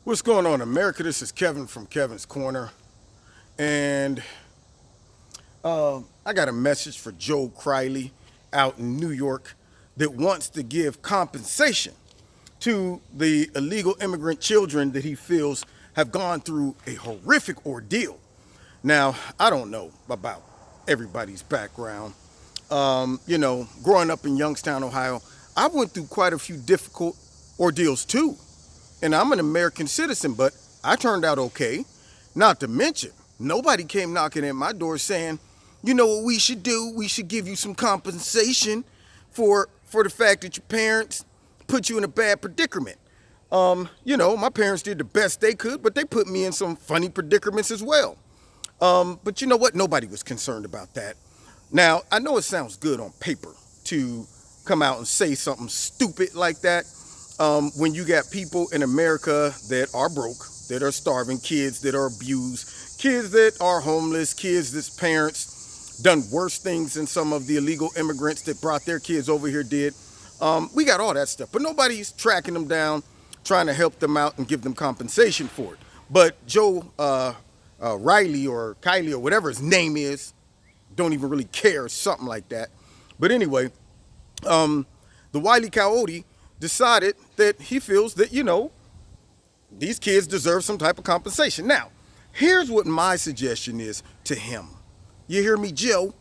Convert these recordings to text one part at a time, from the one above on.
What's going on, America? This is Kevin from Kevin's Corner, and I got a message for Joe Criley out in New York that wants to give compensation to the illegal immigrant children that he feels have gone through a horrific ordeal. Now, I don't know about everybody's background. Growing up in Youngstown, Ohio, I went through quite a few difficult ordeals too. And I'm an American citizen, but I turned out okay. Not to mention, nobody came knocking at my door saying, you know what we should do? We should give you some compensation for the fact that your parents put you in a bad predicament. My parents did the best they could, but they put me in some funny predicaments as well. But you know what? Nobody was concerned about that. Now, I know it sounds good on paper to come out and say something stupid like that. When you got people in America that are broke, that are starving, kids that are abused, kids that are homeless, kids that's parents done worse things than some of the illegal immigrants that brought their kids over here did. We got all that stuff, but nobody's tracking them down, trying to help them out and give them compensation for it. But Joe Riley or Kylie or whatever his name is, don't even really care, something like that. But anyway, the Wiley Coyote decided that he feels that, these kids deserve some type of compensation. Now, here's what my suggestion is to him. You hear me, Joe?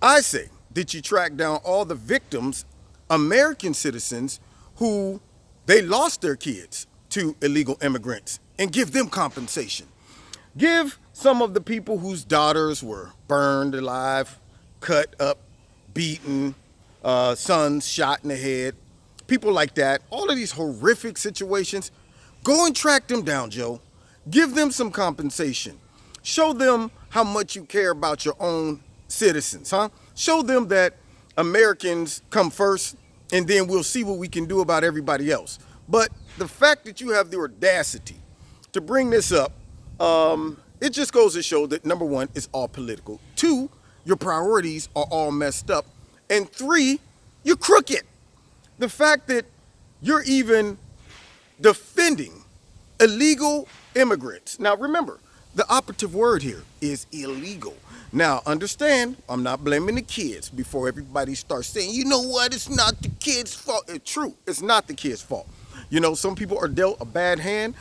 I say that you track down all the victims, American citizens, who they lost their kids to illegal immigrants and give them compensation. Give some of the people whose daughters were burned alive, cut up, beaten, sons shot in the head, people like that, all of these horrific situations, go and track them down, Joe. Give them some compensation. Show them how much you care about your own citizens, huh? Show them that Americans come first, and then we'll see what we can do about everybody else. But the fact that you have the audacity to bring this up, it just goes to show that, number one, it's all political. Two, your priorities are all messed up. And three, you're crooked. The fact that you're even defending illegal immigrants. Now, remember, the operative word here is illegal. Now, understand, I'm not blaming the kids before everybody starts saying, you know what, it's not the kids' fault. It's true, it's not the kids' fault. Some people are dealt a bad hand,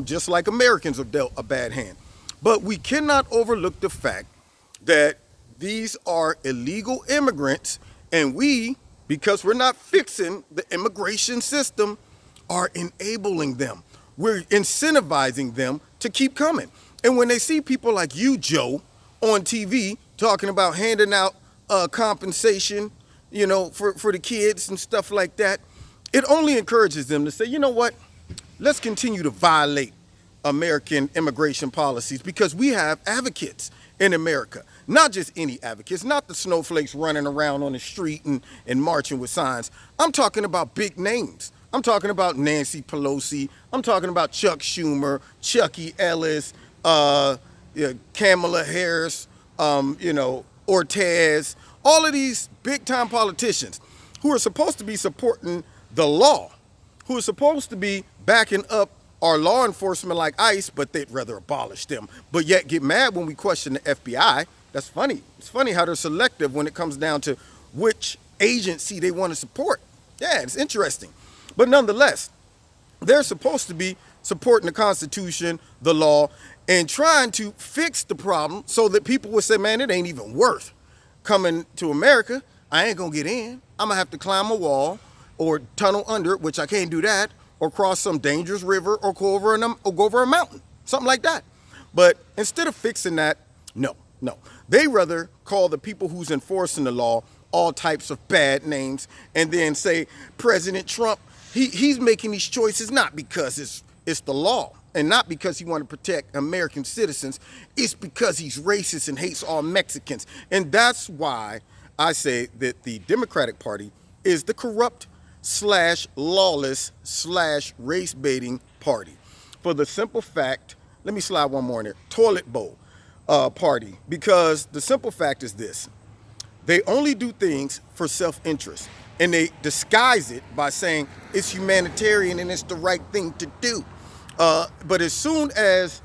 just like Americans are dealt a bad hand. But we cannot overlook the fact that these are illegal immigrants, and we, because we're not fixing the immigration system, are enabling them. We're incentivizing them to keep coming. And when they see people like you, Joe, on TV talking about handing out compensation, for the kids and stuff like that, it only encourages them to say, you know what, let's continue to violate American immigration policies because we have advocates in America. Not just any advocates, not the snowflakes running around on the street and marching with signs. I'm talking about big names. I'm talking about Nancy Pelosi. I'm talking about Chuck Schumer, Chucky Ellis, Kamala Harris, Ortez, all of these big-time politicians who are supposed to be supporting the law, who are supposed to be backing up our law enforcement like ICE, but they'd rather abolish them, but yet get mad when we question the FBI. That's funny. It's funny how they're selective when it comes down to which agency they want to support. Yeah, it's interesting. But nonetheless, they're supposed to be supporting the Constitution, the law, and trying to fix the problem so that people would say, man, it ain't even worth coming to America. I ain't going to get in. I'm going to have to climb a wall or tunnel under it, which I can't do that, or cross some dangerous river or go over a mountain, something like that. But instead of fixing that, no. They rather call the people who's enforcing the law all types of bad names and then say President Trump, he's making these choices not because it's the law and not because he want to protect American citizens. It's because he's racist and hates all Mexicans. And that's why I say that the Democratic Party is the corrupt / lawless / race baiting party. For the simple fact, let me slide one more in there, toilet bowl party, because the simple fact is this: they only do things for self-interest, and they disguise it by saying it's humanitarian and it's the right thing to do. But as soon as,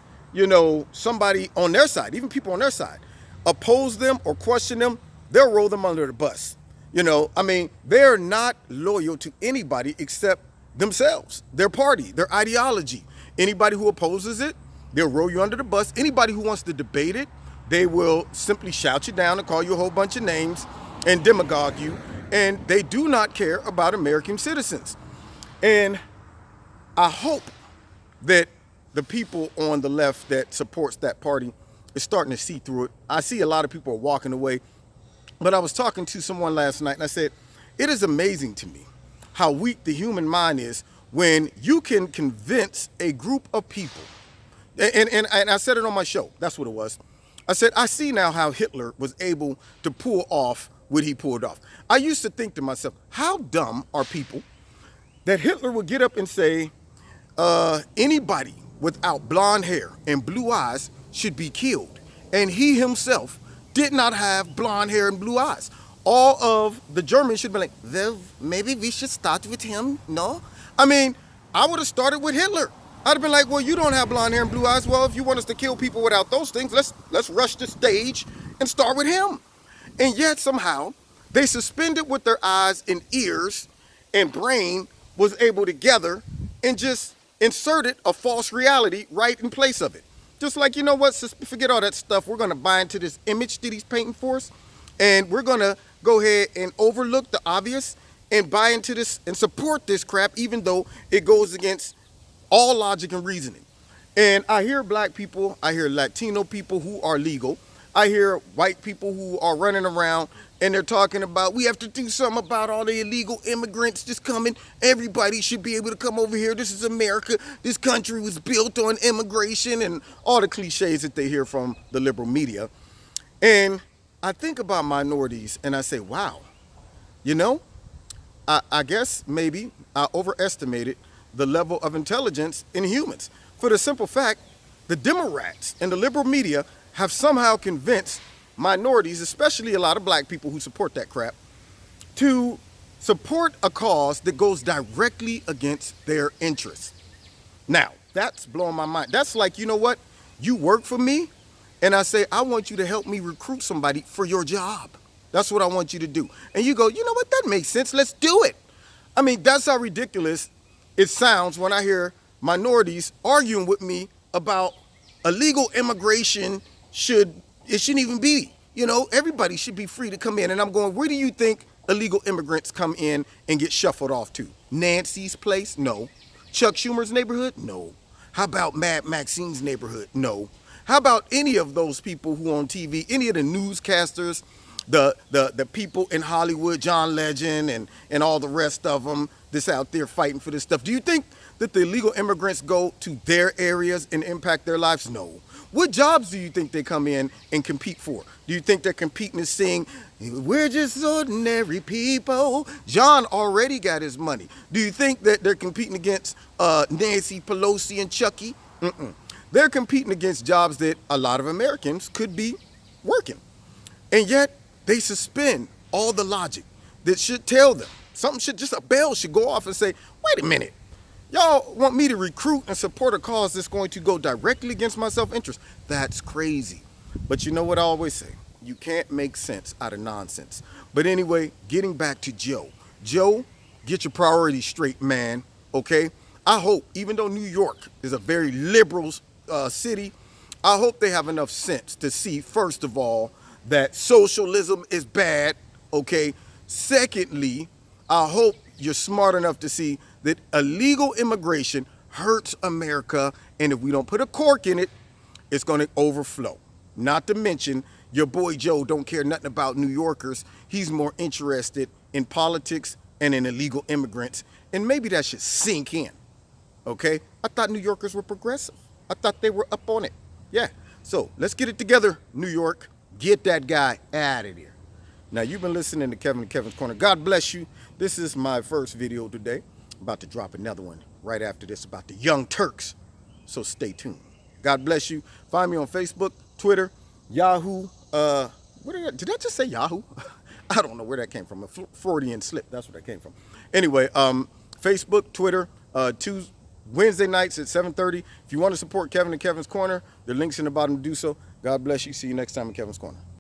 somebody on their side, even people on their side, oppose them or question them, they'll roll them under the bus. They're not loyal to anybody except themselves, their party, their ideology. Anybody who opposes it, they'll roll you under the bus. Anybody who wants to debate it, they will simply shout you down and call you a whole bunch of names and demagogue you. And they do not care about American citizens. And I hope that the people on the left that supports that party is starting to see through it. I see a lot of people are walking away. But I was talking to someone last night and I said, it is amazing to me how weak the human mind is when you can convince a group of people. And I said it on my show. That's what it was. I said, I see now how Hitler was able to pull off what he pulled off. I used to think to myself, how dumb are people that Hitler would get up and say, anybody without blonde hair and blue eyes should be killed. And he himself did not have blonde hair and blue eyes. All of the Germans should be like, well, maybe we should start with him, no? I would have started with Hitler. I'd have been like, well, you don't have blonde hair and blue eyes. Well, if you want us to kill people without those things, let's rush the stage and start with him. And yet somehow they suspended with their eyes and ears and brain was able to gather and just inserted a false reality right in place of it. Just like, you know what, forget all that stuff. We're going to buy into this image that he's painting for us. And we're going to go ahead and overlook the obvious and buy into this and support this crap, even though it goes against all logic and reasoning. And I hear black people, I hear Latino people who are legal. I hear white people who are running around and they're talking about, we have to do something about all the illegal immigrants just coming. Everybody should be able to come over here. This is America. This country was built on immigration and all the cliches that they hear from the liberal media. And I think about minorities and I say, wow, I guess maybe I overestimated the level of intelligence in humans. For the simple fact, the Democrats and the liberal media have somehow convinced minorities, especially a lot of black people who support that crap, to support a cause that goes directly against their interests. Now, that's blowing my mind. That's like, you know what? You work for me, and I say, I want you to help me recruit somebody for your job. That's what I want you to do. And you go, you know what? That makes sense. Let's do it. That's how ridiculous it sounds when I hear minorities arguing with me about illegal immigration. It shouldn't even be. Everybody should be free to come in. And I'm going, where do you think illegal immigrants come in and get shuffled off to? Nancy's place? No. Chuck Schumer's neighborhood? No. How about Mad Maxine's neighborhood? No. How about any of those people who on TV, any of the newscasters, the people in Hollywood, John Legend and all the rest of them that's out there fighting for this stuff? Do you think that the illegal immigrants go to their areas and impact their lives? No. What jobs do you think they come in and compete for? Do you think they're competing to sing, we're just ordinary people? John already got his money. Do you think that they're competing against Nancy Pelosi and Chucky? Mm-mm. They're competing against jobs that a lot of Americans could be working. And yet they suspend all the logic that should tell them. A bell should go off and say, wait a minute. Y'all want me to recruit and support a cause that's going to go directly against my self-interest? That's crazy. But you know what I always say? You can't make sense out of nonsense. But anyway, getting back to Joe. Joe, get your priorities straight, man, okay? I hope, even though New York is a very liberal city, I hope they have enough sense to see, first of all, that socialism is bad, okay? Secondly, I hope you're smart enough to see that illegal immigration hurts America, and if we don't put a cork in it, it's going to overflow. Not to mention, your boy Joe don't care nothing about New Yorkers. He's more interested in politics and in illegal immigrants, and maybe that should sink in, okay? I thought New Yorkers were progressive. I thought they were up on it. Yeah, so let's get it together, New York. Get that guy out of there. Now, you've been listening to Kevin and Kevin's Corner. God bless you. This is my first video today. I'm about to drop another one right after this about the Young Turks. So stay tuned. God bless you. Find me on Facebook, Twitter, Yahoo. Did I just say Yahoo? I don't know where that came from. A Freudian slip. That's where that came from. Anyway, Facebook, Twitter, Wednesday nights at 7:30. If you want to support Kevin and Kevin's Corner, the link's in the bottom to do so. God bless you. See you next time in Kevin's Corner.